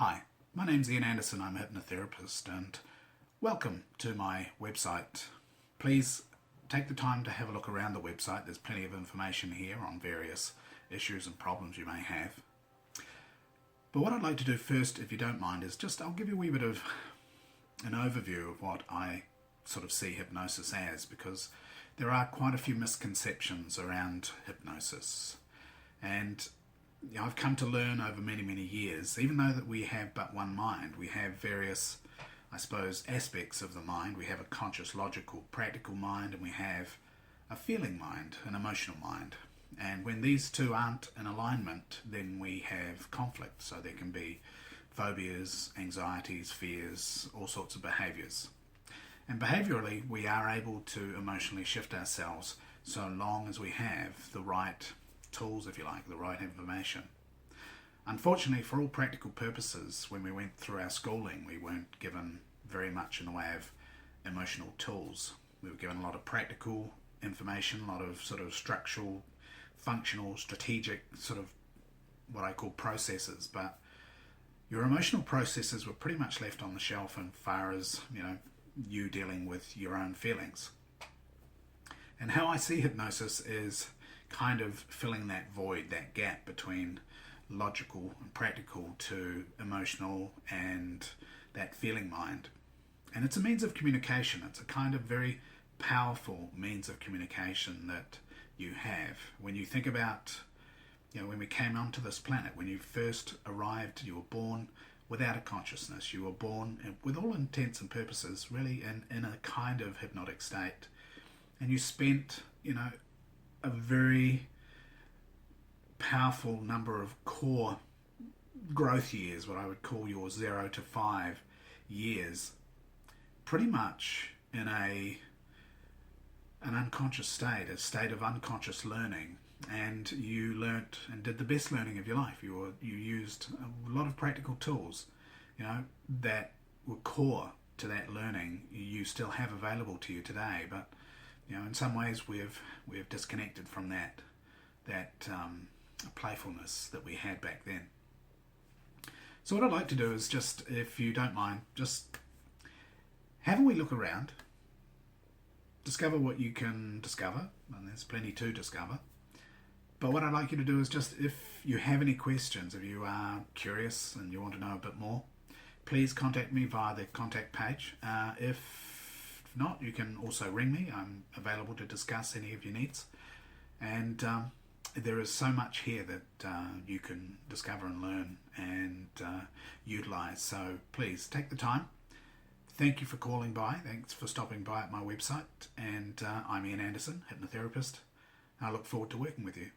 Hi, my name's Ian Anderson. I'm a hypnotherapist and welcome to my website. Please take the time to have a look around the website. There's plenty of information here on various issues and problems you may have. But what I'd like to do first, if you don't mind, is I'll give you a wee bit of an overview of what I sort of see hypnosis as, because there are quite a few misconceptions around hypnosis. And I've come to learn over many years, even though that we have but one mind, we have various, I suppose, aspects of the mind. We have a conscious, logical, practical mind, and we have a feeling mind, an emotional mind. And when these two aren't in alignment, then we have conflict. So there can be phobias, anxieties, fears, all sorts of behaviours. And behaviourally, we are able to emotionally shift ourselves so long as we have the right tools, if you like, the right information. Unfortunately, for all practical purposes, when we went through our schooling, we weren't given very much in the way of emotional tools. We were given a lot of practical information, a lot of sort of structural, functional, strategic sort of what I call processes, but your emotional processes were pretty much left on the shelf as far as, you dealing with your own feelings. And how I see hypnosis is kind of filling that void, that gap between logical and practical to emotional and that feeling mind. And it's a means of communication. It's a kind of very powerful means of communication that you have. When you think about, when we came onto this planet, when you first arrived, you were born without a consciousness. You were born, with all intents and purposes, really in a kind of hypnotic state. And you spent, a very powerful number of core growth years, what I would call your 0 to 5 years, pretty much in an unconscious state, a state of unconscious learning. And you learnt and did the best learning of your life. You used a lot of practical tools, that were core to that learning. You still have available to you today, but in some ways we've disconnected from that playfulness that we had back then. So what I'd like to do is if you don't mind, just have a wee look around, discover what you can discover, and there's plenty to discover. But what I'd like you to do is if you have any questions, if you are curious and you want to know a bit more, please contact me via the contact page. If not, you can also ring me. I'm available to discuss any of your needs. And there is so much here that you can discover and learn and utilise. So please take the time. Thank you for calling by. Thanks for stopping by at my website. And I'm Ian Anderson, hypnotherapist. I look forward to working with you.